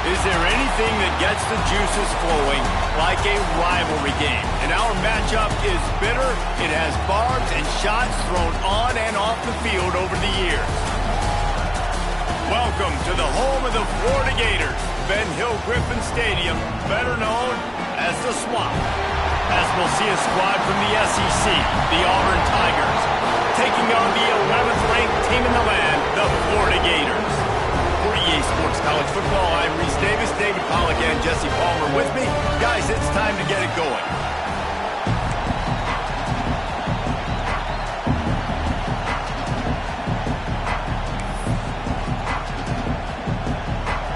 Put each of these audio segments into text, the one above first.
Is there anything that gets the juices flowing like a rivalry game? And our matchup is bitter. It has barbs and shots thrown on and off the field over the years. Welcome to the home of the Florida Gators, Ben Hill Griffin Stadium, better known as the Swamp. As we'll see a squad from the SEC, the Auburn Tigers, taking on the 11th ranked team in the land, the Florida Gators. For EA Sports College Football, I'm Reese Davis, David Pollack, and Jesse Palmer with me. Guys, it's time to get it going.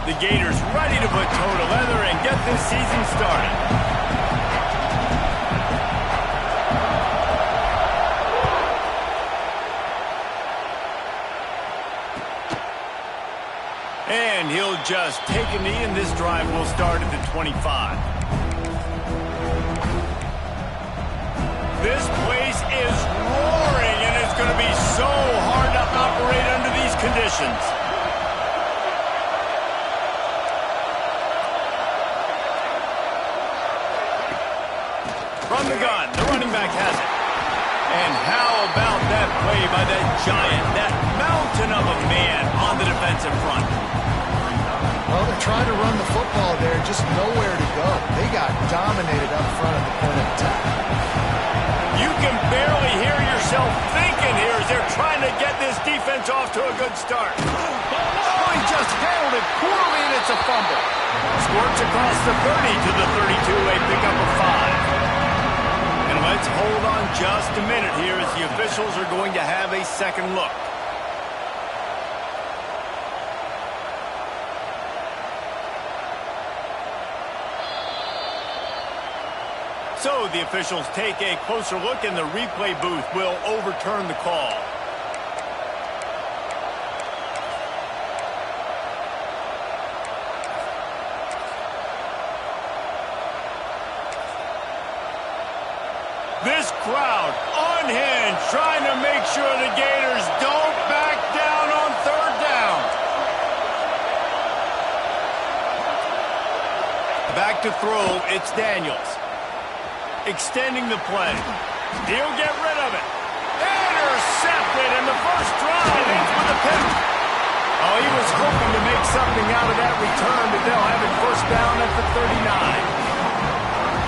The Gators ready to put toe to leather and get this season started. And he'll just take a knee, and this drive will start at the 25. This place is roaring, and it's going to be so hard to operate under these conditions. From the gun, the running back has it. And how about that play by that giant, that mountain of a man on the defensive front? Well, they're trying to run the football there, just nowhere to go. They got dominated up front at the point of attack. You can barely hear yourself thinking here as they're trying to get this defense off to a good start. Oh, he just handled it poorly, and it's a fumble. Squirts across the 30 to the 32, a pickup of 5. And let's hold on just a minute here as the officials are going to have a second look. So the officials take a closer look, and the replay booth will overturn the call. This crowd unhinged, trying to make sure the Gators don't back down on third down. Back to throw, it's Daniels. Extending the play. He'll get rid of it. Intercepted, and the first drive ends with a pick. Oh, he was hoping to make something out of that return, but they'll have it first down at the 39.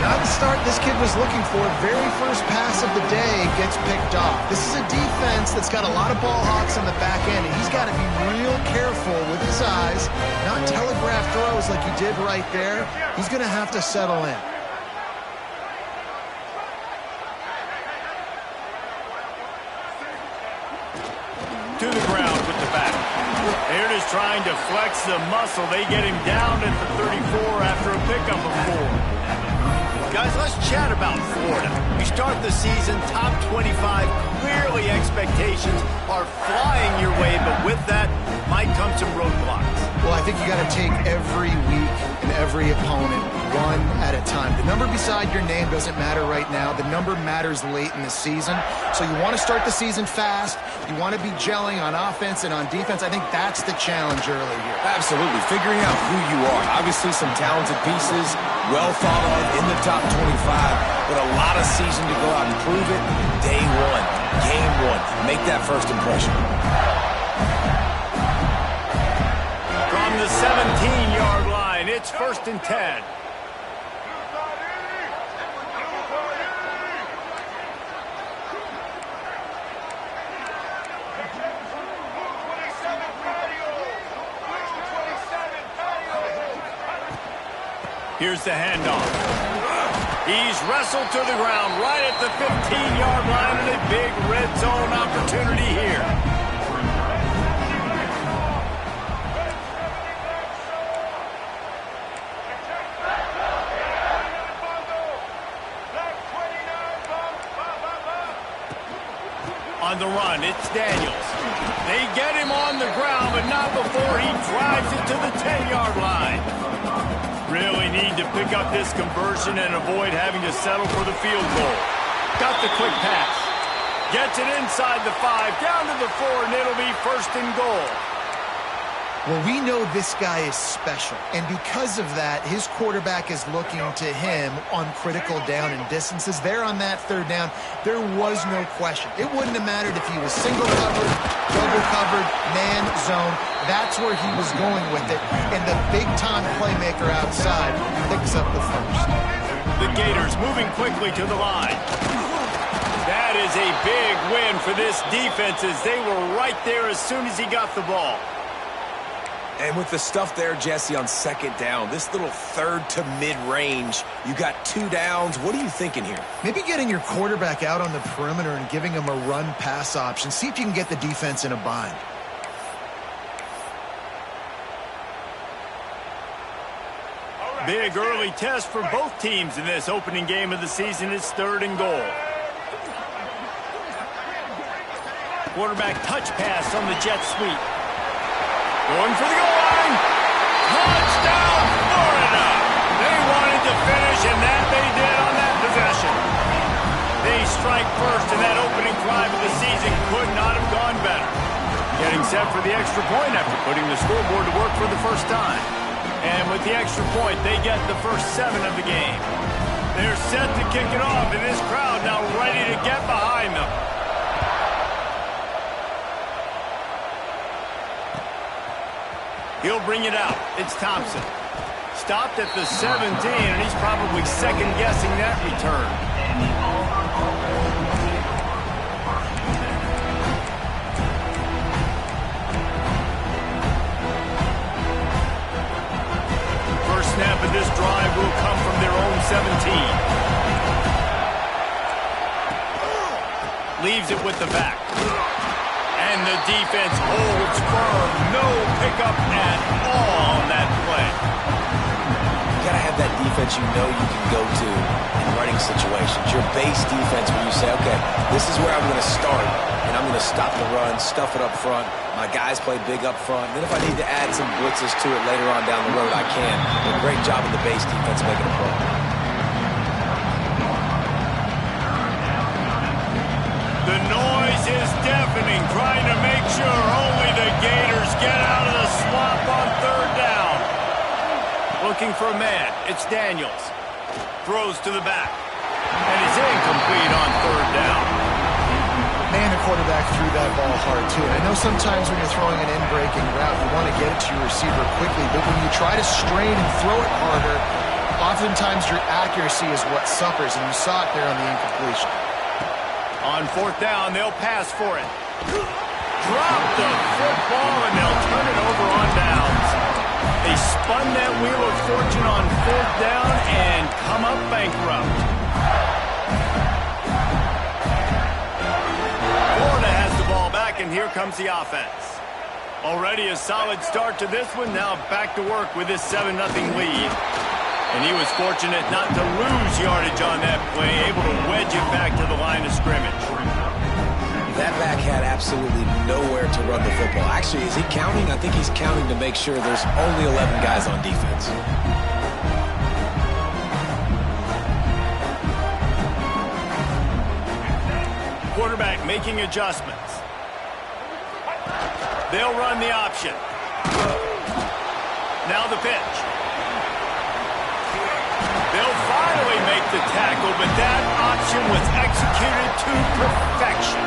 Not the start this kid was looking for. Very first pass of the day gets picked off. This is a defense that's got a lot of ball hawks on the back end, and he's got to be real careful with his eyes, not telegraph throws like he did right there. He's going to have to settle in. To the ground with the back. They're just trying to flex the muscle. They get him down at the 34 after a pickup of 4. Guys, let's chat about Florida. You start the season top 25. Clearly expectations are flying your way, but with that might come some roadblocks. Well, I think you got to take every week and every opponent one at a time. The number beside your name doesn't matter right now. The number matters late in the season. So you want to start the season fast. You want to be gelling on offense and on defense. I think that's the challenge early here. Absolutely. Figuring out who you are. Obviously some talented pieces, well thought of in the top 25, but a lot of season to go out and prove it. Day one, game one. Make that first impression. From the 17-yard line, it's 1st and 10. Here's the handoff. He's wrestled to the ground right at the 15-yard line, and a big red zone opportunity here. On the run, it's Daniels. They get him on the ground, but not before he drives it to the 10-yard line. Really need to pick up this conversion and avoid having to settle for the field goal. Got the quick pass. Gets it inside the 5, down to the 4, and it'll be 1st and goal. Well, we know this guy is special, and because of that, his quarterback is looking to him on critical down and distances. There on that third down, there was no question. It wouldn't have mattered if he was single covered, double covered, man, zone. That's where he was going with it, and the big-time playmaker outside picks up the first. The Gators moving quickly to the line. That is a big win for this defense as they were right there as soon as he got the ball. And with the stuff there, Jesse, on second down, this little third to mid-range, you got 2 downs. What are you thinking here? Maybe getting your quarterback out on the perimeter and giving him a run-pass option. See if you can get the defense in a bind. Big early test for both teams in this opening game of the season. It's 3rd and goal. Quarterback touch pass on the jet sweep. Going for the goal line. Touchdown, Florida. They wanted to finish, and that they did on that possession. They strike first, and that opening drive of the season could not have gone better. Getting set for the extra point after putting the scoreboard to work for the first time. And with the extra point, they get the first 7 of the game. They're set to kick it off, and this crowd now ready to get behind them. He'll bring it out. It's Thompson. Stopped at the 17, and he's probably second-guessing that return. First snap of this drive will come from their own 17. Leaves it with the back. And the defense holds firm. No pickup at all on that play. You got to have that defense you know you can go to in running situations. Your base defense where you say, okay, this is where I'm going to start, and I'm going to stop the run, stuff it up front. My guys play big up front. And then if I need to add some blitzes to it later on down the road, I can. A great job of the base defense making a play. The noise is deafening, trying to make sure only the Gators get out of the swamp on 3rd down. Looking for a man. It's Daniels. Throws to the back. And it's incomplete on 3rd down. Man, the quarterback threw that ball hard, too. And I know sometimes when you're throwing an in-breaking route, you want to get it to your receiver quickly. But when you try to strain and throw it harder, oftentimes your accuracy is what suffers. And you saw it there on the incompletion. On 4th down, they'll pass for it. Drop the football, and they'll turn it over on downs. They spun that wheel of fortune on 4th down and come up bankrupt. Florida has the ball back, and here comes the offense. Already a solid start to this one. Now back to work with this 7-0 lead. And he was fortunate not to lose yardage on that play, able to wedge it back to the line of scrimmage. That back had absolutely nowhere to run the football. Actually, is he counting? I think he's counting to make sure there's only 11 guys on defense. Quarterback making adjustments. They'll run the option. Now the pitch. They'll finally make the tackle, but that option was executed to perfection.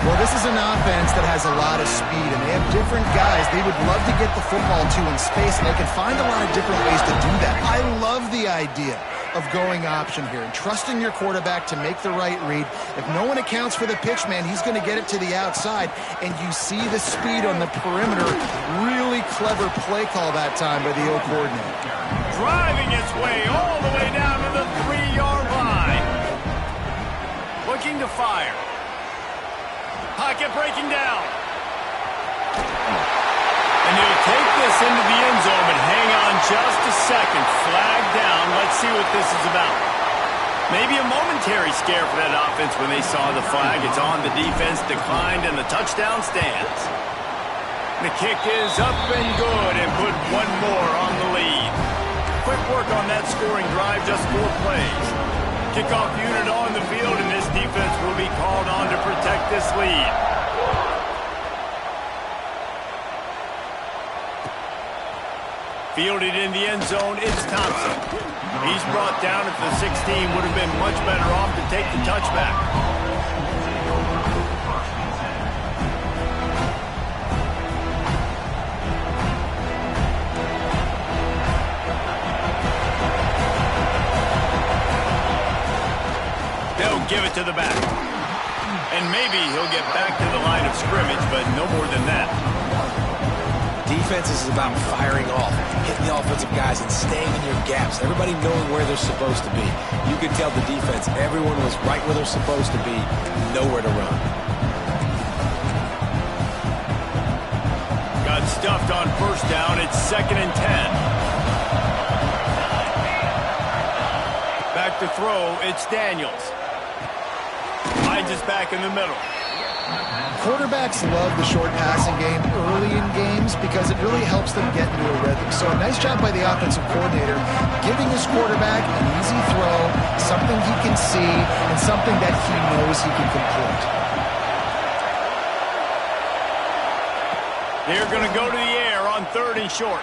Well, this is an offense that has a lot of speed, and they have different guys they would love to get the football to in space, and they can find a lot of different ways to do that. I love the idea of going option here and trusting your quarterback to make the right read. If no one accounts for the pitch, man, he's going to get it to the outside, and you see the speed on the perimeter. Really clever play call that time by the O coordinator. Driving its way all the way down to the 3-yard line. Looking to fire. Pocket breaking down. And he'll take this into the end zone, but hang on just a second. Flag down. Let's see what this is about. Maybe a momentary scare for that offense when they saw the flag. It's on, the defense declined, and the touchdown stands. The kick is up and good, and put one more on the lead. Quick work on that scoring drive, just 4 plays. Kickoff unit on the field, and this defense will be called on to protect this lead. Fielded in the end zone, it's Thompson. He's brought down at the 16, would have been much better off to take the touchback. They'll give it to the back. And maybe he'll get back to the line of scrimmage, but no more than that. Defense is about firing off, hitting the offensive guys, and staying in your gaps. Everybody knowing where they're supposed to be. You could tell the defense, everyone was right where they're supposed to be, nowhere to run. Got stuffed on first down. It's 2nd and 10. Back to throw, it's Daniels. Finds his back in the middle. Quarterbacks love the short passing game early in games because it really helps them get into a rhythm. So a nice job by the offensive coordinator giving his quarterback an easy throw, something he can see, and something that he knows he can complete. They're going to go to the air on 3rd and short.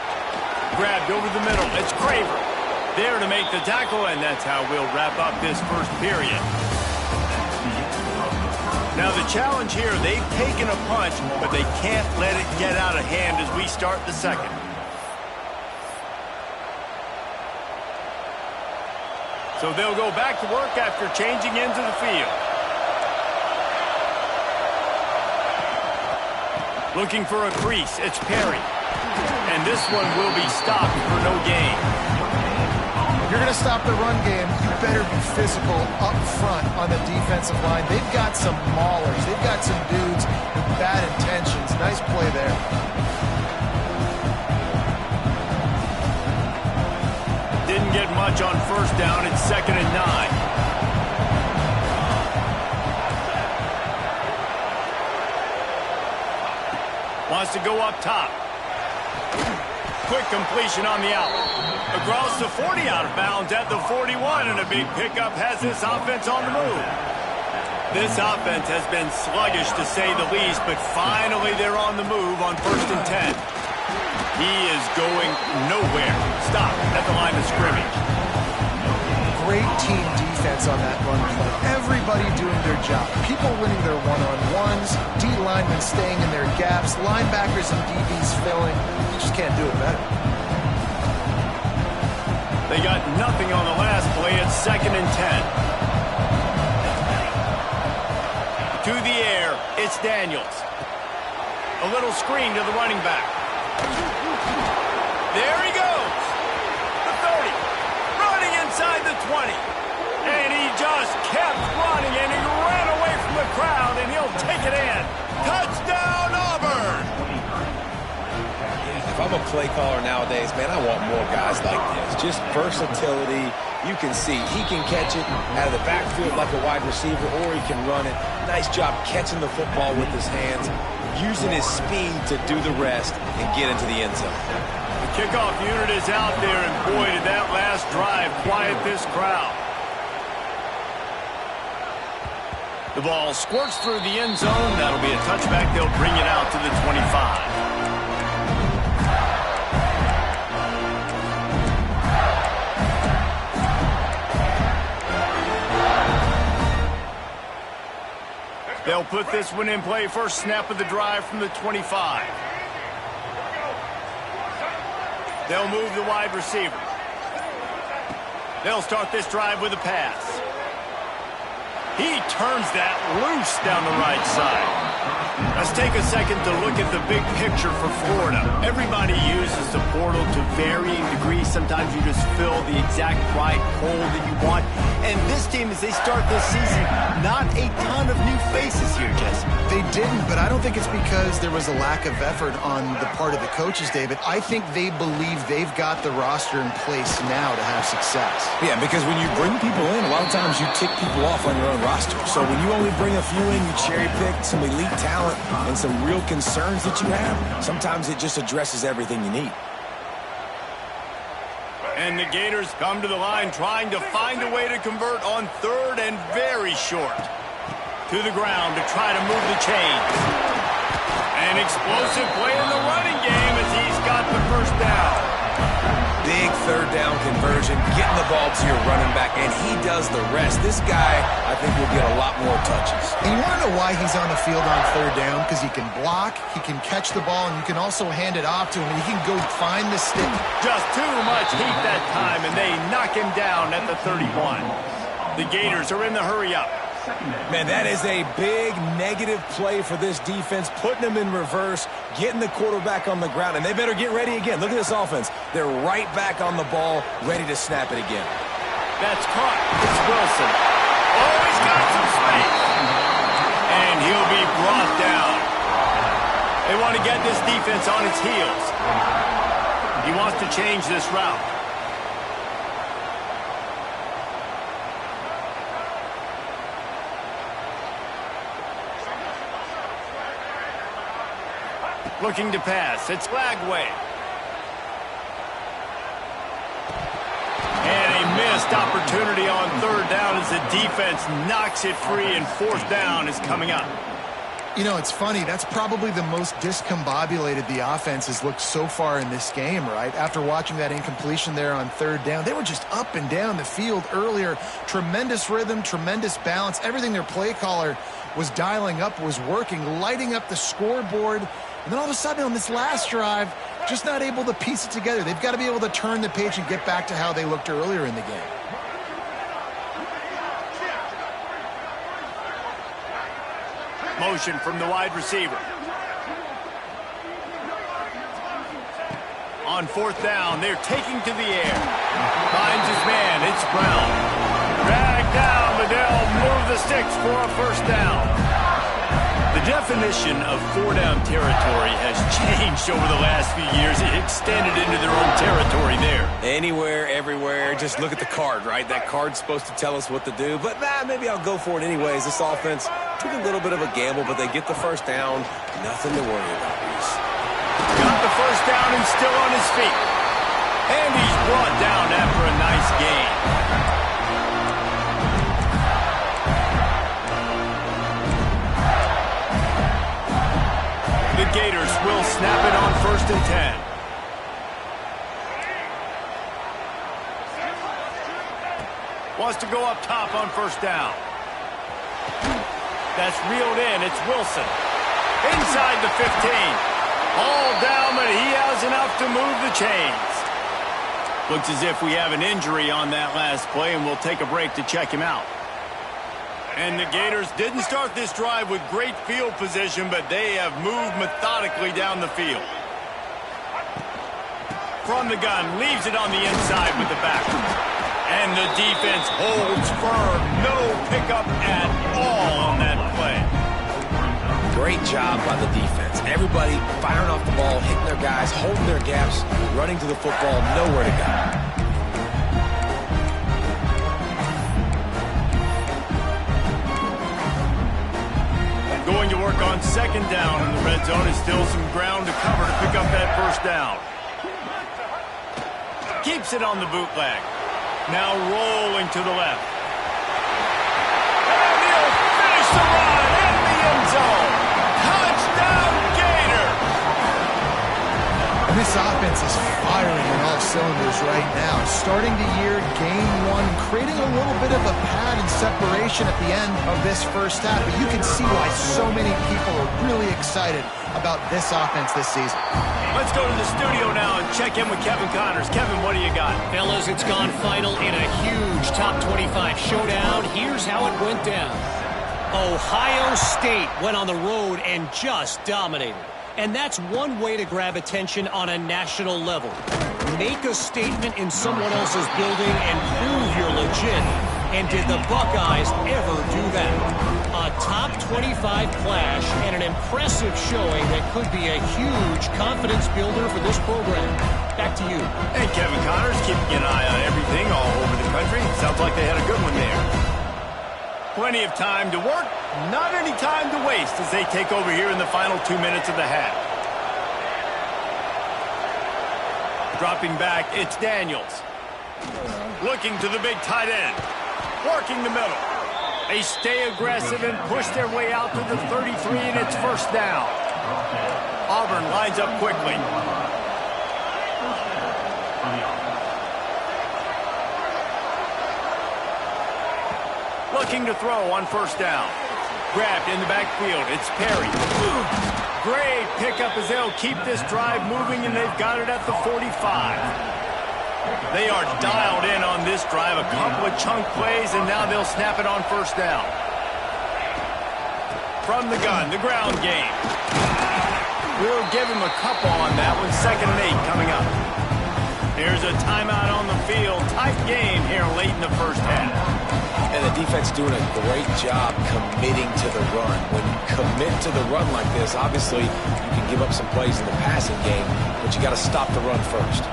Grabbed over the middle. It's Craver. There to make the tackle, and that's how we'll wrap up this first period. Now the challenge here, they've taken a punch, but they can't let it get out of hand as we start the second. So they'll go back to work after changing into the field. Looking for a crease, it's Perry. And this one will be stopped for no gain. If you're going to stop the run game, you better be physical up front on the defensive line. They've got some maulers. They've got some dudes with bad intentions. Nice play there. Didn't get much on first down. It's 2nd and 9. Wants to go up top. Quick completion on the out. Across the 40, out of bounds at the 41, and a big pickup has this offense on the move. This offense has been sluggish to say the least, but finally they're on the move on 1st and 10. He is going nowhere. Stop at the line of scrimmage. Great team defense on that run play. Everybody doing their job. People winning their one-on-ones, D-linemen staying in their gaps, linebackers and DBs filling. You just can't do it better. They got nothing on the last play. It's 2nd and 10. To the air, it's Daniels. A little screen to the running back. There he goes. The 30. Running inside the 20. And he just kept running, and he ran away from the crowd, and he'll take it in. Touchdown, Auburn! If I'm a play caller nowadays, man, I want more guys like this. Just versatility. You can see he can catch it out of the backfield like a wide receiver, or he can run it. Nice job catching the football with his hands, using his speed to do the rest and get into the end zone. The kickoff unit is out there, and boy, did that last drive quiet this crowd. The ball squirts through the end zone. That'll be a touchback. They'll bring it out to the 25. They'll put this one in play. First snap of the drive from the 25. They'll move the wide receiver. They'll start this drive with a pass. He turns that loose down the right side. Let's take a second to look at the big picture for Florida. Everybody uses the portal to varying degrees. Sometimes you just fill the exact right hole that you want. And this team, as they start this season, not a ton of new faces here, Jesse. They didn't, but I don't think it's because there was a lack of effort on the part of the coaches, David. I think they believe they've got the roster in place now to have success. Yeah, because when you bring people in, a lot of times you tick people off on your own roster. So when you only bring a few in, you cherry pick some elite talent and some real concerns that you have, sometimes it just addresses everything you need. And the Gators come to the line trying to find a way to convert on 3rd and very short. To the ground to try to move the chains. An explosive play in the running game as he's got the first down. third down conversion, getting the ball to your running back, and he does the rest. This guy, I think, will get a lot more touches. And you want to know why he's on the field on third down? Because he can block, he can catch the ball, and you can also hand it off to him, and he can go find the stick. Just too much heat that time, and they knock him down at the 31. The Gators are in the hurry-up. Man, that is a big negative play for this defense, putting them in reverse, getting the quarterback on the ground, and they better get ready again. Look at this offense. They're right back on the ball, ready to snap it again. That's caught. It's Wilson. Oh, he's got some space. And he'll be brought down. They want to get this defense on its heels. He wants to change this route. Looking to pass. It's Lagway. And a missed opportunity on third down as the defense knocks it free, and fourth down is coming up. You know, it's funny. That's probably the most discombobulated the offense has looked so far in this game, right? After watching that incompletion there on third down, they were just up and down the field earlier. Tremendous rhythm, tremendous balance. Everything their play caller was dialing up was working, lighting up the scoreboard. And then all of a sudden on this last drive, just not able to piece it together. They've got to be able to turn the page and get back to how they looked earlier in the game. Motion from the wide receiver. On fourth down, they're taking to the air. Finds his man, it's Brown. Dragged down, but they'll move the sticks for a first down. The definition of four-down territory has changed over the last few years. It extended into their own territory there. Anywhere, everywhere, just look at the card, right? That card's supposed to tell us what to do, but maybe I'll go for it anyways. This offense took a little bit of a gamble, but they get the first down. Nothing to worry about, Reese. Got the first down and still on his feet. And he's brought down after a nice gain. The Gators will snap it on 1st and 10. Wants to go up top on first down. That's reeled in. It's Wilson. Inside the 15. All down, but he has enough to move the chains. Looks as if we have an injury on that last play, and we'll take a break to check him out. And the Gators didn't start this drive with great field position, but they have moved methodically down the field. From the gun, leaves it on the inside with the back. And the defense holds firm. No pickup at all on that play. Great job by the defense. Everybody firing off the ball, hitting their guys, holding their gaps, running to the football, nowhere to go. Going to work on second down in the red zone. Is still some ground to cover to pick up that first down. Keeps it on the bootleg. Now rolling to the left. And he'll finish the run in the end zone. Touchdown, Gator! And this offense is firing on all cylinders right now. Starting the year, game one, creating a little bit of a pad and separation at the end of this first half. But you can see why so many people are really excited about this offense this season. Let's go to the studio now and check in with Kevin Connors. Kevin, what do you got? Fellas, it's gone final in a huge top 25 showdown. Here's how it went down. Ohio State went on the road and just dominated. And that's one way to grab attention on a national level. Make a statement in someone else's building and prove you're legit. And did the Buckeyes ever do that? A top 25 clash and an impressive showing that could be a huge confidence builder for this program. Back to you. Hey, Kevin Connors, keeping an eye on everything all over the country. Sounds like they had a good one there. Plenty of time to work, not any time to waste as they take over here in the final 2 minutes of the half. Dropping back, it's Daniels. Looking to the big tight end. Working the middle. They stay aggressive and push their way out to the 33, and it's first down. Auburn lines up quickly. Looking to throw on first down. Grabbed in the backfield. It's Perry. Great pickup as they'll keep this drive moving, and they've got it at the 45. They are dialed in on this drive. A couple of chunk plays, and now they'll snap it on first down. From the gun, the ground game. We'll give him a couple on that one. 2nd and 8 coming up. Here's a timeout on the field. Tight game here late in the first half. And the defense doing a great job committing to the run. When you commit to the run like this, obviously you can give up some plays in the passing game, but you got to stop the run first.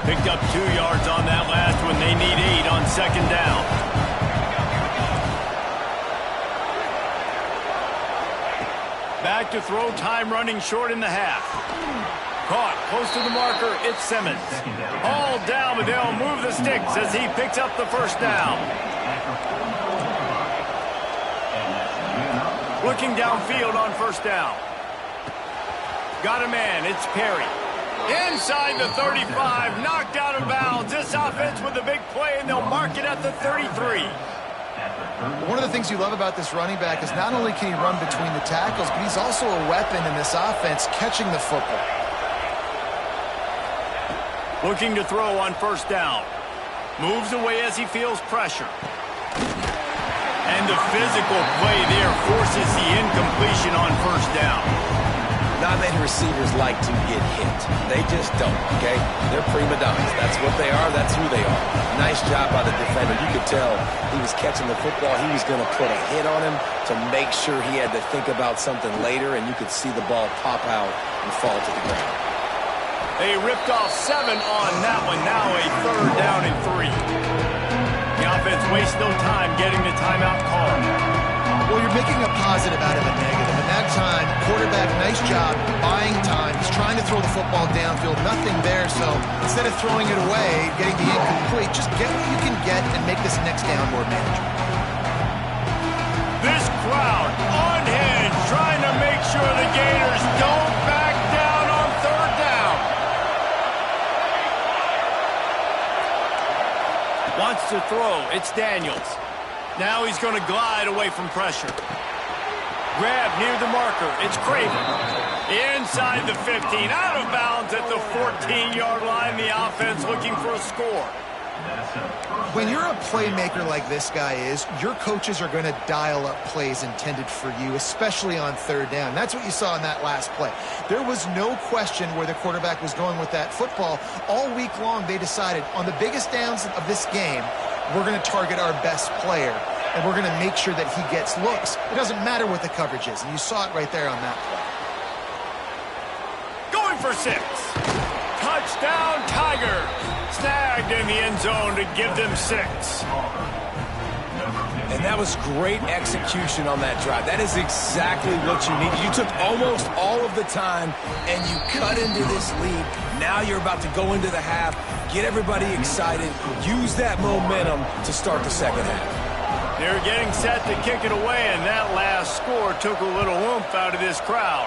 Picked up 2 yards on that last one. They need 8 on 2nd down. Back to throw, time running short in the half. Caught close to the marker, it's Simmons. All down, but they'll move the sticks as he picks up the first down. Looking downfield on first down. Got a man, it's Perry. Inside the 35, knocked out of bounds. This offense with a big play, and they'll mark it at the 33. One of the things you love about this running back is not only can he run between the tackles, but he's also a weapon in this offense catching the football. Looking to throw on first down. Moves away as he feels pressure. And the physical play there forces the incompletion on first down. Not many receivers like to get hit. They just don't, okay? They're prima donnas. That's what they are. That's who they are. Nice job by the defender. You could tell he was catching the football. He was going to put a hit on him to make sure he had to think about something later, and you could see the ball pop out and fall to the ground. They ripped off 7 on that one. Now a 3rd down and 3. The offense wastes no time getting the timeout call. Well, you're making a positive out of a negative. And that time, quarterback, nice job buying time. He's trying to throw the football downfield. Nothing there, so instead of throwing it away, getting the incomplete, just get what you can get and make this next down more manageable. This crowd unhinged, trying to make sure the Gators don't back down on 3rd down. Wants to throw. It's Daniels. Now he's going to glide away from pressure. Grab near the marker. It's Craven. Inside the 15. Out of bounds at the 14-yard line. The offense looking for a score. When you're a playmaker like this guy is, your coaches are going to dial up plays intended for you, especially on 3rd down. That's what you saw in that last play. There was no question where the quarterback was going with that football. All week long, they decided on the biggest downs of this game, we're going to target our best player, and we're going to make sure that he gets looks. It doesn't matter what the coverage is, and you saw it right there on that play. Going for 6. Touchdown, Tiger. Snagged in the end zone to give them 6. And that was great execution on that drive. That is exactly what you need. You took almost all of the time, and you cut into this lead. Now you're about to go into the half, get everybody excited, use that momentum to start the second half. They're getting set to kick it away, and that last score took a little oomph out of this crowd.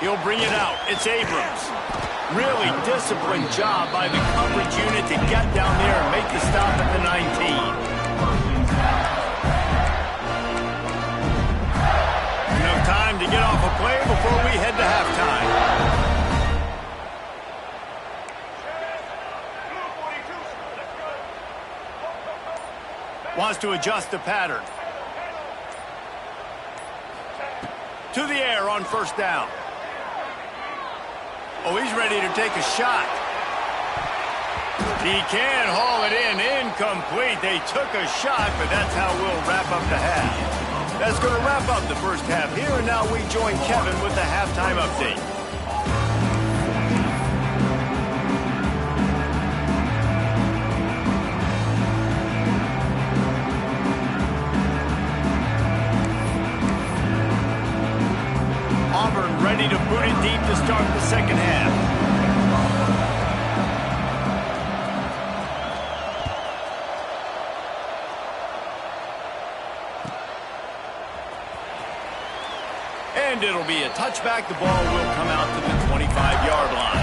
He'll bring it out. It's Abrams. Really disciplined job by the coverage unit to get down there and make the stop at the 19. Enough time to get off a play before we head to halftime. Wants to adjust the pattern. To the air on first down. Oh, he's ready to take a shot. He can haul it in. Incomplete. They took a shot, but that's how we'll wrap up the half. That's going to wrap up the first half here, and now we join Kevin with the halftime update. Auburn ready to boot it deep to start the second half. And it'll be a touchback. The ball will come out to the 25-yard line.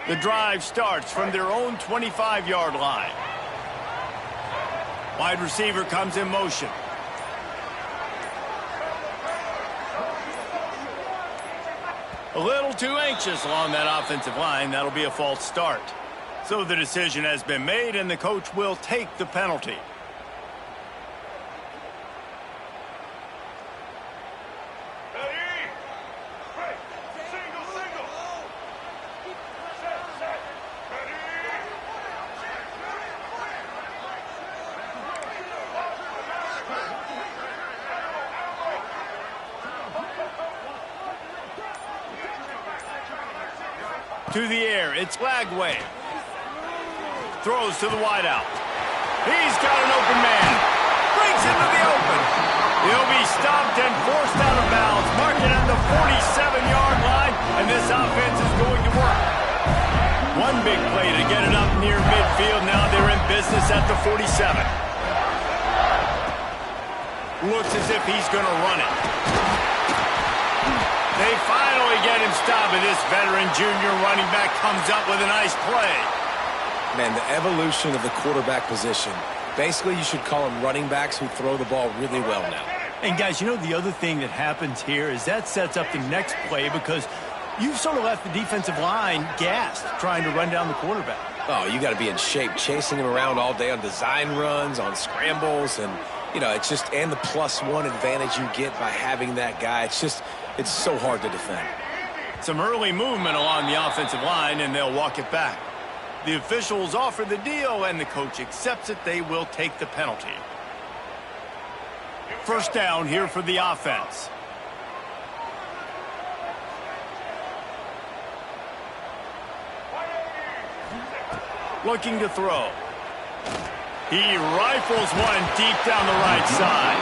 The drive starts from their own 25-yard line. Wide receiver comes in motion. A little too anxious along that offensive line. That'll be a false start. So the decision has been made, and the coach will take the penalty. To the air, it's Lagway. Throws to the wideout. He's got an open man. Brings into the open. He'll be stopped and forced out of bounds. Marking at the 47-yard line, and this offense is going to work. One big play to get it up near midfield. Now they're in business at the 47. Looks as if he's going to run it. They finally get him stopped, and this veteran junior running back comes up with a nice play. Man, the evolution of the quarterback position. Basically, you should call them running backs who throw the ball really well now. And, guys, you know the other thing that happens here is that sets up the next play because you've sort of left the defensive line gassed trying to run down the quarterback. Oh, you got to be in shape, chasing him around all day on design runs, on scrambles, and, you know, it's just, and the +1 advantage you get by having that guy. It's so hard to defend. Some early movement along the offensive line, and they'll walk it back. The officials offer the deal, and the coach accepts it. They will take the penalty. First down here for the offense. Looking to throw. He rifles one deep down the right side.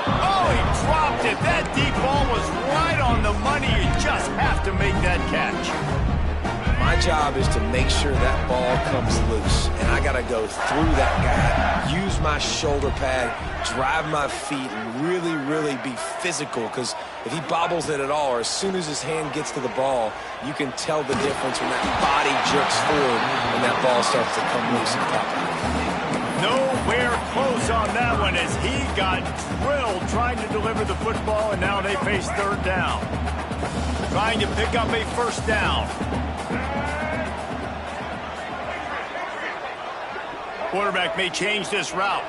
Oh, he dropped it. That deep ball was right on the money. You just have to make that catch. My job is to make sure that ball comes loose, and I got to go through that guy, use my shoulder pad, drive my feet, and really, really be physical, because if he bobbles it at all, or as soon as his hand gets to the ball, you can tell the difference when that body jerks forward and that ball starts to come loose and pop out. Nowhere close on that one as he got drilled trying to deliver the football, and now they face third down. Trying to pick up a first down. Quarterback may change this route.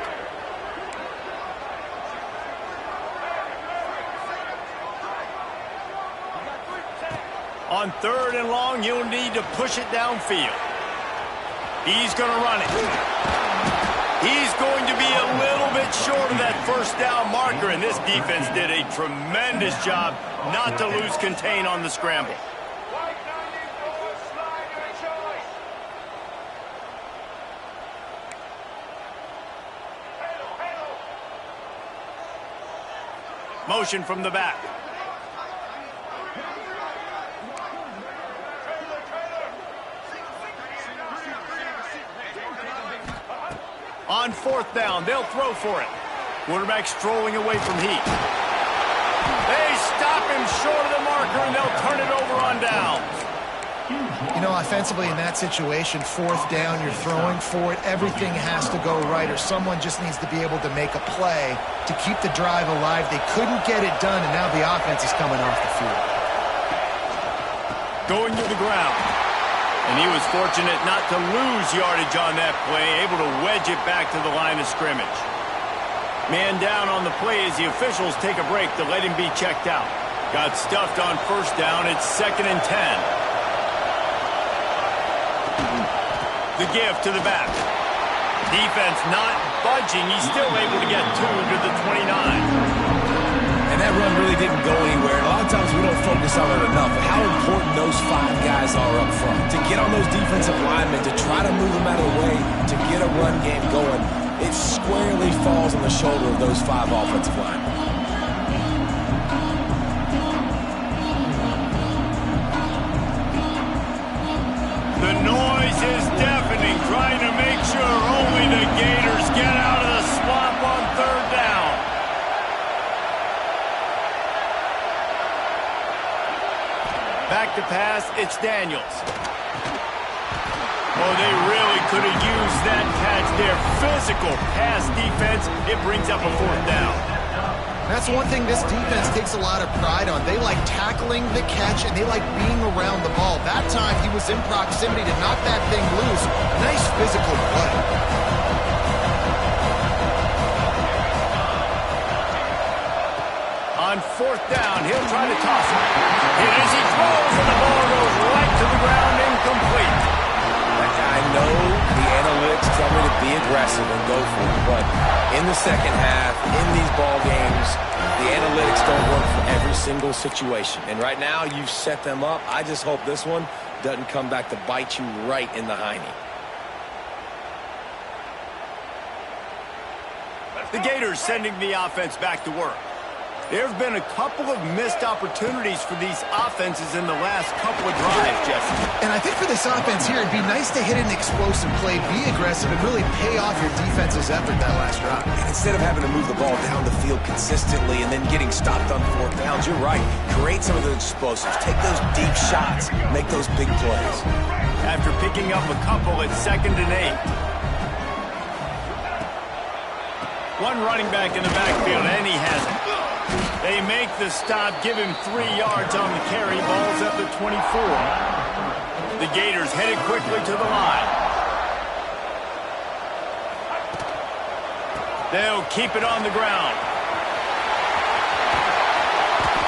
On third and long, you'll need to push it downfield. He's going to run it. He's going to be a little bit short of that first down marker, and this defense did a tremendous job not to lose contain on the scramble. Motion from the back. On fourth down, they'll throw for it. Quarterback strolling away from heat. They stop him short of the marker, and they'll turn it over on down. You know, offensively in that situation, fourth down, you're throwing for it. Everything has to go right, or someone just needs to be able to make a play to keep the drive alive. They couldn't get it done, and now the offense is coming off the field. Going to the ground. And he was fortunate not to lose yardage on that play, able to wedge it back to the line of scrimmage. Man down on the play as the officials take a break to let him be checked out. Got stuffed on first down. It's 2nd and 10. The give to the back. Defense not budging. He's still able to get 2 to the 29. And that run really didn't go anywhere. And a lot of times we don't focus on it enough. But how important those 5 guys are up front. To get on those defensive linemen, to try to move them out of the way, to get a run game going, it squarely falls on the shoulder of those 5 offensive linemen. The noise is deafening, trying to make sure only the Gators get out of the swamp on third down. Back to pass, it's Daniels. Oh, they really could have used that catch there. Physical pass defense. It brings up a fourth down. That's one thing this defense takes a lot of pride on. They like tackling the catch, and they like being around the ball. That time, he was in proximity to knock that thing loose. Nice physical play. On fourth down, he'll try to toss it. Hit as he throws, and the ball goes right to the ground, incomplete. I know the analytics tell me to be aggressive and go for it, but in the second half, in these ball games, the analytics don't work for every single situation. And right now, you've set them up. I just hope this one doesn't come back to bite you right in the hiney. The Gators sending the offense back to work. There have been a couple of missed opportunities for these offenses in the last couple of drives, Jesse. And I think for this offense here, it'd be nice to hit an explosive play, be aggressive, and really pay off your defense's effort that last drive. And instead of having to move the ball down the field consistently and then getting stopped on fourth downs, you're right. Create some of those explosives. Take those deep shots. Make those big plays. After picking up a couple at 2nd and 8. One running back in the backfield, and he has it. They make the stop, give him 3 yards on the carry. Ball's up at 24. The Gators headed quickly to the line. They'll keep it on the ground.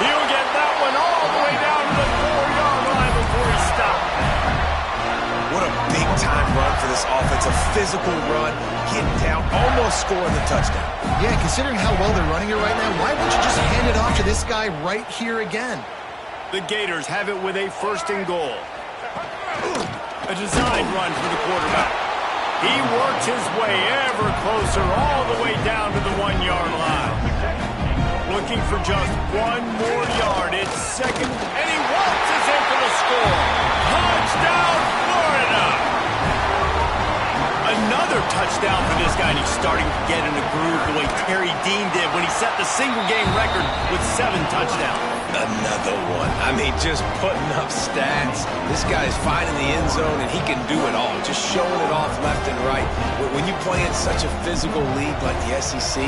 He'll get that one all the way down to the 4-yard line before he stopped. What a big-time run for this offense. A physical run, getting down, almost scoring the touchdown. Yeah, considering how well they're running it right now, why wouldn't you just hand it off to this guy right here again? The Gators have it with a 1st and goal. A designed run for the quarterback. He works his way ever closer all the way down to the 1-yard line. Looking for just 1 more yard. It's 2nd, and he waltzes in for the score. Touchdown, Florida! Another touchdown for this guy, and he's starting to get in a groove the way Terry Dean did when he set the single-game record with 7 touchdowns. Another one. I mean, just putting up stats. This guy's finding the end zone, and he can do it all. Just showing it off left and right. When you play in such a physical league like the SEC,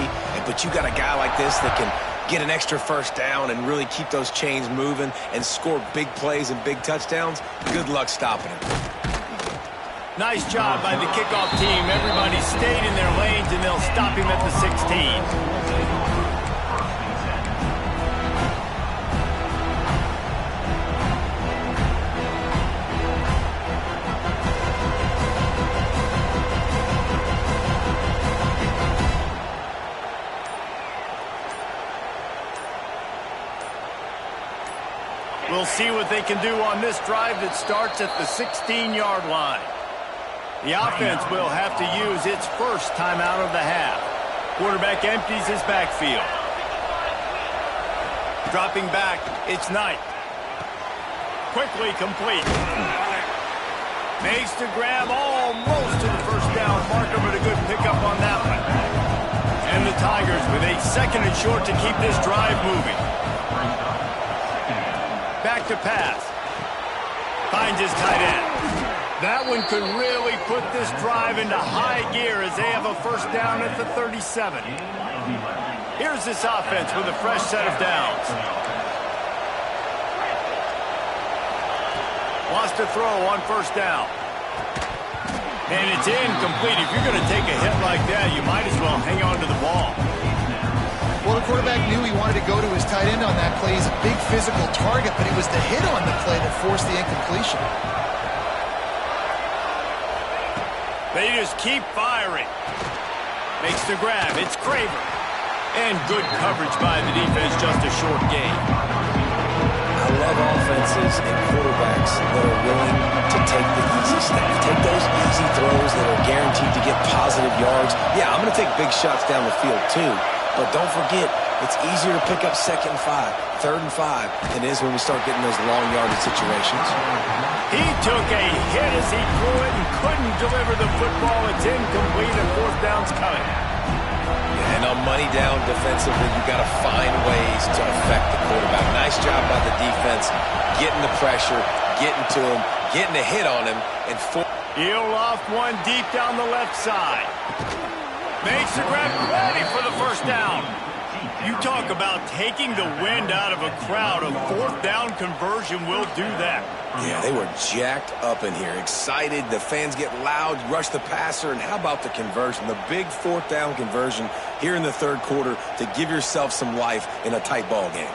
but you got a guy like this that can get an extra 1st down and really keep those chains moving and score big plays and big touchdowns, good luck stopping him. Nice job by the kickoff team. Everybody stayed in their lanes, and they'll stop him at the 16. We'll see what they can do on this drive that starts at the 16-yard line. The offense will have to use its first timeout of the half. Quarterback empties his backfield. Dropping back, it's Knight. Quickly complete. Makes the grab almost to the 1st down marker, but a good pickup on that one. And the Tigers with a 2nd and short to keep this drive moving. Back to pass. Finds his tight end. That one could really put this drive into high gear as they have a 1st down at the 37. Here's this offense with a fresh set of downs. Wants to throw on 1st down. And it's incomplete. If you're going to take a hit like that, you might as well hang on to the ball. Well, the quarterback knew he wanted to go to his tight end on that play. He's a big physical target, but it was the hit on the play that forced the incompletion. They just keep firing. Makes the grab. It's Craver. And good coverage by the defense, just a short gain. I love offenses and quarterbacks that are willing to take the easy stuff. Take those easy throws that are guaranteed to get positive yards. Yeah, I'm going to take big shots down the field too. But don't forget, it's easier to pick up 2nd and 5, 3rd and 5 than it is when we start getting those long yardage situations. He took a hit as he threw it and couldn't deliver the football. It's incomplete and 4th down's coming. And on money down defensively, you've got to find ways to affect the quarterback. Nice job by the defense, getting the pressure, getting to him, getting a hit on him. And He'll loft one deep down the left side. Makes the grab, ready for the first down. You talk about taking the wind out of a crowd. A fourth down conversion will do that. Yeah, they were jacked up in here, excited. The fans get loud, rush the passer, and how about the conversion? The big fourth down conversion here in the third quarter to give yourself some life in a tight ball game.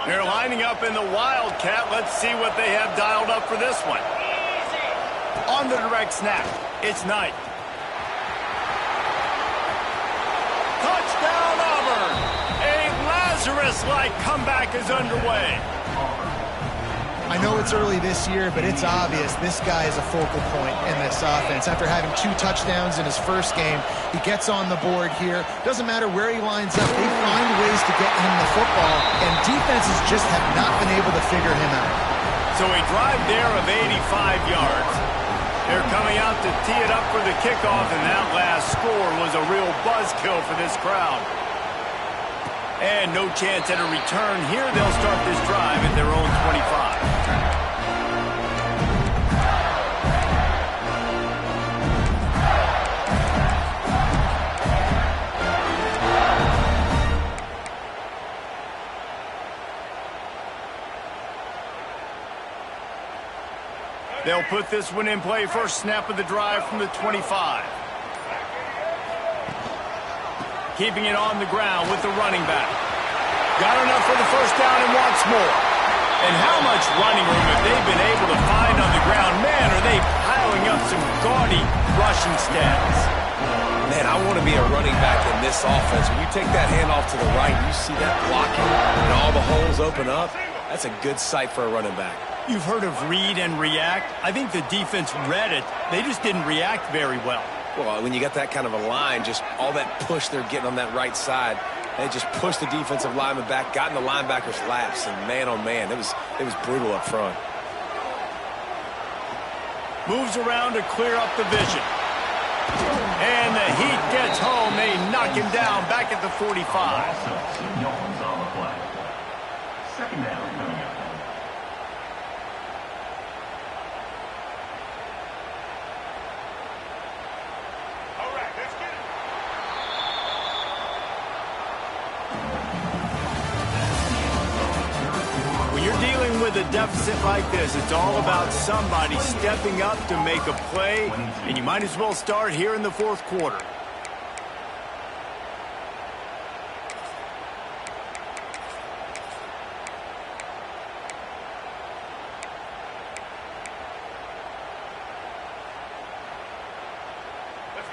They're lining up in the Wildcat. Let's see what they have dialed up for this one. On the direct snap, it's Knight. Touchdown, Auburn! A Lazarus-like comeback is underway. I know it's early this year, but it's obvious this guy is a focal point in this offense. After having 2 touchdowns in his first game, he gets on the board here. Doesn't matter where he lines up, they find ways to get him the football, and defenses just have not been able to figure him out. So a drive there of 85 yards. They're coming out to tee it up for the kickoff, and that last score was a real buzzkill for this crowd. And no chance at a return here. They'll start this drive at their own 25. They'll put this one in play. First snap of the drive from the 25. Keeping it on the ground with the running back. Got enough for the first down and wants more. And how much running room have they been able to find on the ground? Man, are they piling up some gaudy rushing stats. Man, I want to be a running back in this offense. When you take that handoff to the right, you see that blocking and all the holes open up. That's a good sight for a running back. You've heard of read and react. I think the defense read it. They just didn't react very well. Well, when you got that kind of a line, just all that push they're getting on that right side, they just pushed the defensive lineman back, got in the linebacker's laps, and man, oh man, it was brutal up front. Moves around to clear up the vision. And the heat gets home. They knock him down back at the 45. Second down coming up. With a deficit like this, it's all about somebody stepping up to make a play, and you might as well start here in the fourth quarter.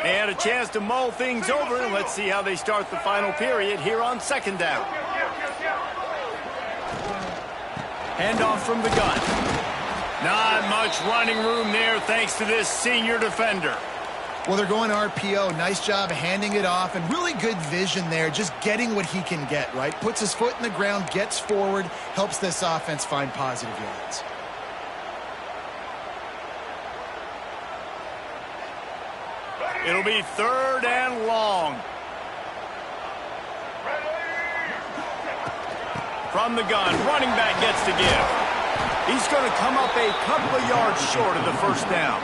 And a chance to mull things over, and let's see how they start the final period here on second down. Handoff from the gun. Not much running room there thanks to this senior defender. Well, they're going RPO. Nice job handing it off, and really good vision there, just getting what he can get, right? Puts his foot in the ground, gets forward, helps this offense find positive yards. It'll be third and long. From the gun, running back gets to give. He's going to come up a couple of yards short of the first down.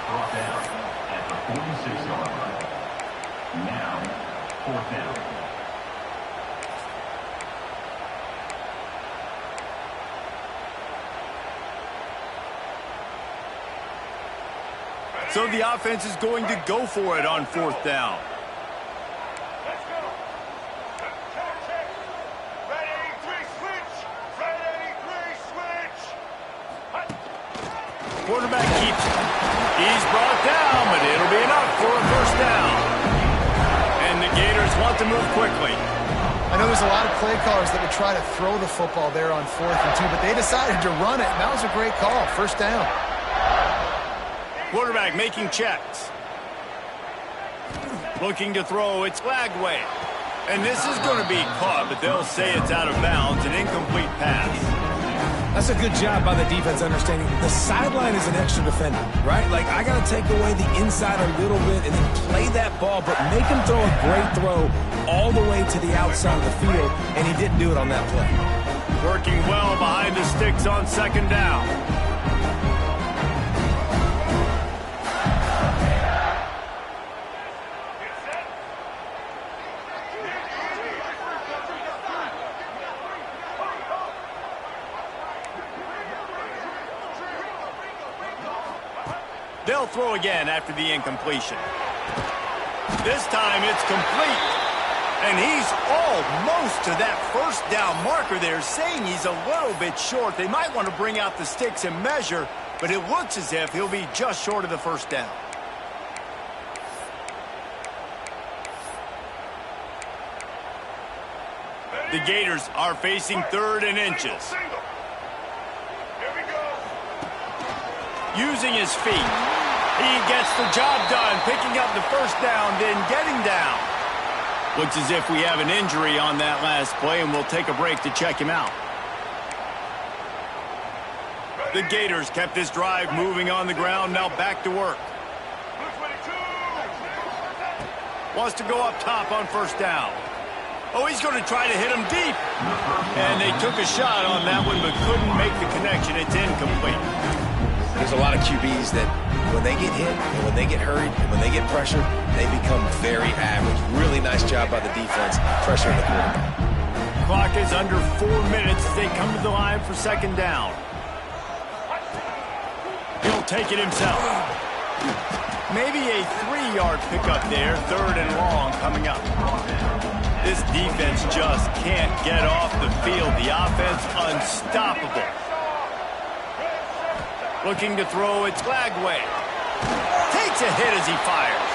Brought down at the 46-yard line. Now, fourth down. So the offense is going to go for it on fourth down. Quarterback keeps it. He's brought down, but it'll be enough for a first down. And the Gators want to move quickly. I know there's a lot of play callers that would try to throw the football there on 4th and 2, but they decided to run it, and that was a great call. First down. Quarterback making checks. Looking to throw, it's Lagway. And this is going to be caught, but they'll say it's out of bounds, an incomplete pass. That's a good job by the defense understanding the sideline is an extra defender, right? Like, I got to take away the inside a little bit and then play that ball, but make him throw a great throw all the way to the outside of the field, and he didn't do it on that play. Working well behind the sticks on second down. They'll throw again after the incompletion. This time it's complete. And he's almost to that first down marker there, saying he's a little bit short. They might want to bring out the sticks and measure, but it looks as if he'll be just short of the first down. The Gators are facing 3rd and inches. Using his feet, he gets the job done, picking up the first down, then getting down. Looks as if we have an injury on that last play, and we'll take a break to check him out. The Gators kept this drive moving on the ground, now back to work. Wants to go up top on first down. Oh, he's going to try to hit him deep. And they took a shot on that one, but couldn't make the connection. It's incomplete. There's a lot of QBs that when they get hit and when they get hurried and when they get pressured, they become very average. Really nice job by the defense pressuring the quarterback. Clock is under 4 minutes as they come to the line for second down. He'll take it himself. Maybe a 3-yard pickup there, 3rd and long coming up. This defense just can't get off the field. The offense unstoppable. Looking to throw, it's Glagway. Takes a hit as he fires.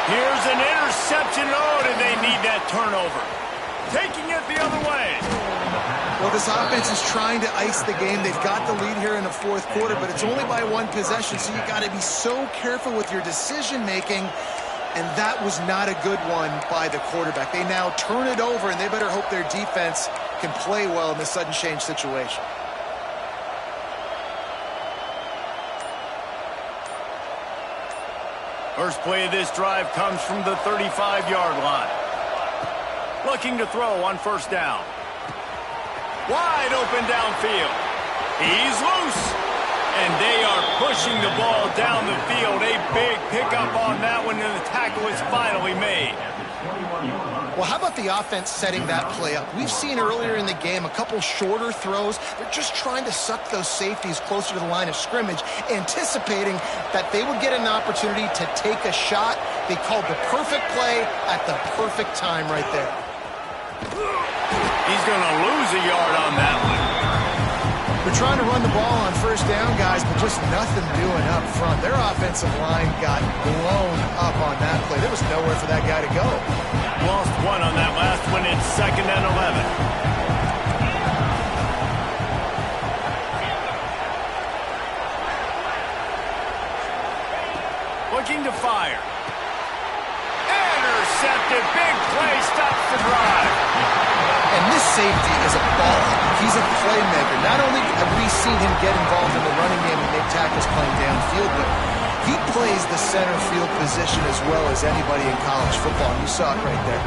Here's an interception. Oh, and they need that turnover. Taking it the other way. Well, this offense is trying to ice the game. They've got the lead here in the 4th quarter, but it's only by 1 possession, so you got to be so careful with your decision-making, and that was not a good one by the quarterback. They now turn it over, and they better hope their defense can play well in this sudden change situation. First play of this drive comes from the 35-yard line. Looking to throw on first down. Wide open downfield. He's loose. And they are pushing the ball down the field. A big pickup on that one, and the tackle is finally made. Well, how about the offense setting that play up? We've seen earlier in the game a couple shorter throws. They're just trying to suck those safeties closer to the line of scrimmage, anticipating that they would get an opportunity to take a shot. They called the perfect play at the perfect time right there. He's going to lose a yard on that one. They're trying to run the ball on first down, guys, but just nothing doing up front. Their offensive line got blown up on that play. There was nowhere for that guy to go. Lost one on that last one. It's 2nd and 11. Looking to fire. Intercepted. Big play. Stops the drive. And this safety is a baller. He's a playmaker. Not only have we seen him get involved in the running game and make tackles playing downfield, but he plays the center field position as well as anybody in college football. And you saw it right there.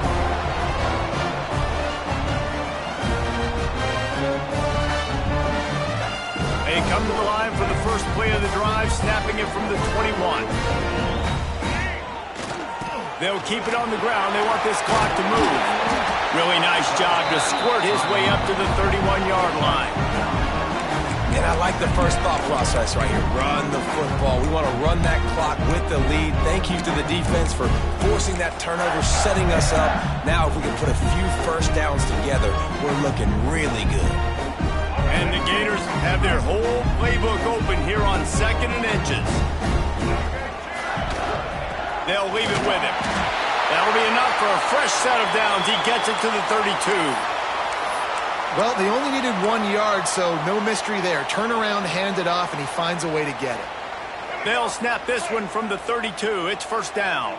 They come to the line for the first play of the drive, snapping it from the 21. They'll keep it on the ground. They want this clock to move. Really nice job to squirt his way up to the 31-yard line. And I like the first thought process right here. Run the football. We want to run that clock with the lead. Thank you to the defense for forcing that turnover, setting us up. Now if we can put a few first downs together, we're looking really good. And the Gators have their whole playbook open here on 2nd and inches. They'll leave it with him. That'll be enough for a fresh set of downs. He gets it to the 32. Well, they only needed 1 yard, so no mystery there. Turn around, hand it off, and he finds a way to get it. They'll snap this one from the 32. It's first down.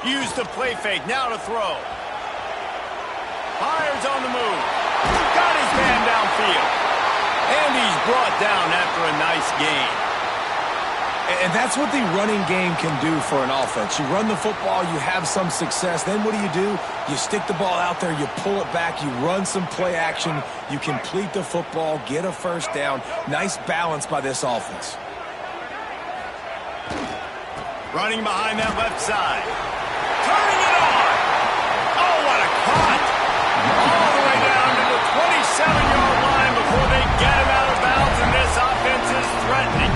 Use the play fake. Now to throw. Fires on the move. Got his man downfield. And he's brought down after a nice gain. And that's what the running game can do for an offense. You run the football, you have some success. Then what do? You stick the ball out there, you pull it back, you run some play action, you complete the football, get a first down. Nice balance by this offense. Running behind that left side. Turning it on. Oh, what a cut. All the way down to the 27-yard line before they get him out of bounds, and this offense is threatening.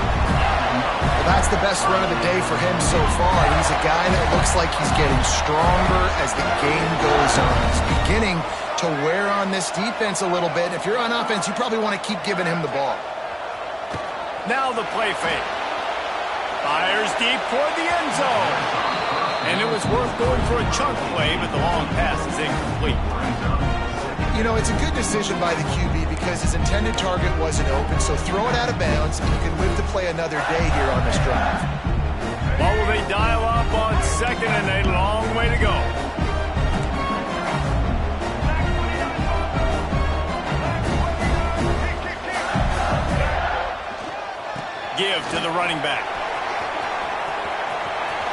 Well, that's the best run of the day for him so far. He's a guy that looks like he's getting stronger as the game goes on. He's beginning to wear on this defense a little bit. If you're on offense, you probably want to keep giving him the ball. Now the play fake. Fires deep toward the end zone. And it was worth going for a chunk play, but the long pass is incomplete. You know, it's a good decision by the QB because his intended target wasn't open, so throw it out of bounds, and you can live to play another day here on this drive. Well, will they dial up on second, and a long way to go. Give to the running back.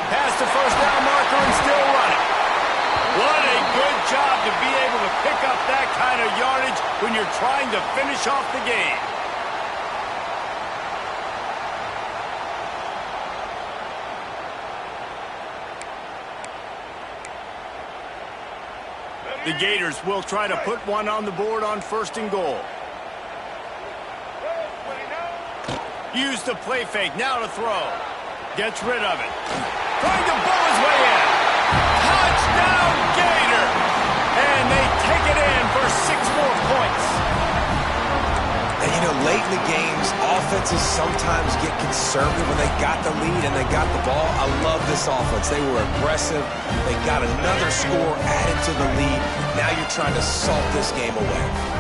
Past the first down marker and still running. What a good job to be able to pick up that kind of yardage when you're trying to finish off the game. The Gators will try to put one on the board on 1st and goal. Use the play fake, now to throw. Gets rid of it. Trying to bull his way in. Touchdown, Gator! And they take it in for 6 more points. And, you know, late in the games, offenses sometimes get conservative when they got the lead and they got the ball. I love this offense. They were aggressive. They got another score added to the lead. Now you're trying to salt this game away.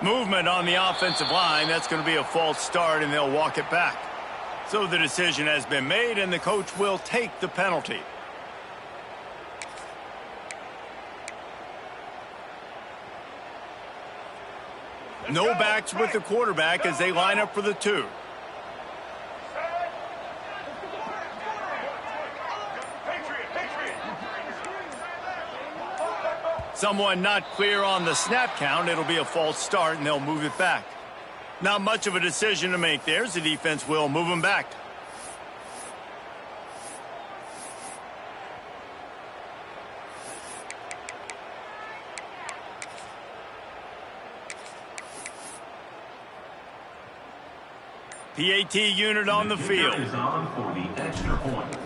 Movement on the offensive line. That's going to be a false start, and they'll walk it back. So the decision has been made, and the coach will take the penalty. No backs with the quarterback as they line up for the 2. Someone not clear on the snap count. It'll be a false start, and they'll move it back. Not much of a decision to make there, as the defense will move them back. PAT unit on the field. Is on for the extra point.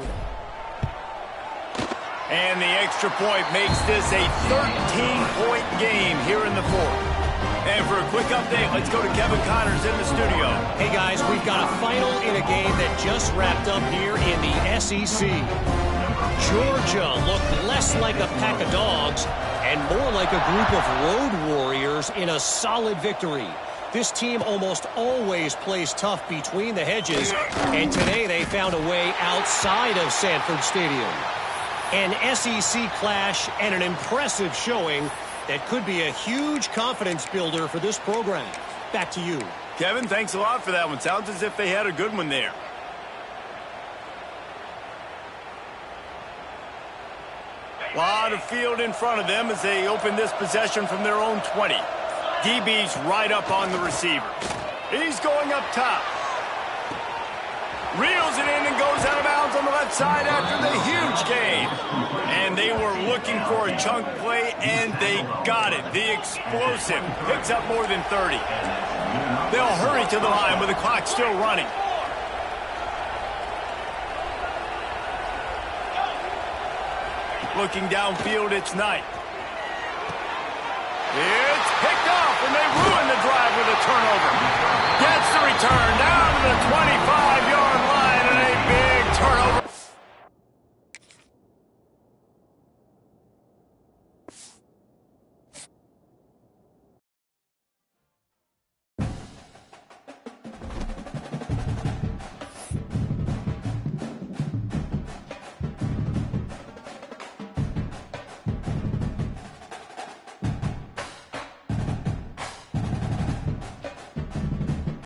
And the extra point makes this a 13-point game here in the 4th. And for a quick update, let's go to Kevin Connors in the studio. Hey, guys, we've got a final in a game that just wrapped up here in the SEC. Georgia looked less like a pack of dogs and more like a group of road warriors in a solid victory. This team almost always plays tough between the hedges, and today they found a way outside of Sanford Stadium. An SEC clash and an impressive showing that could be a huge confidence builder for this program. Back to you. Kevin, thanks a lot for that one. Sounds as if they had a good one there. A lot of field in front of them as they open this possession from their own 20. DB's right up on the receiver. He's going up top. Reels it in and goes out of bounds on the left side after the huge gain. And they were looking for a chunk play, and they got it. The explosive picks up more than 30. They'll hurry to the line with the clock still running. Looking downfield, it's Knight. It's picked off, and they ruin the drive with a turnover. Gets the return down to the 25-yard line, and a big turnover.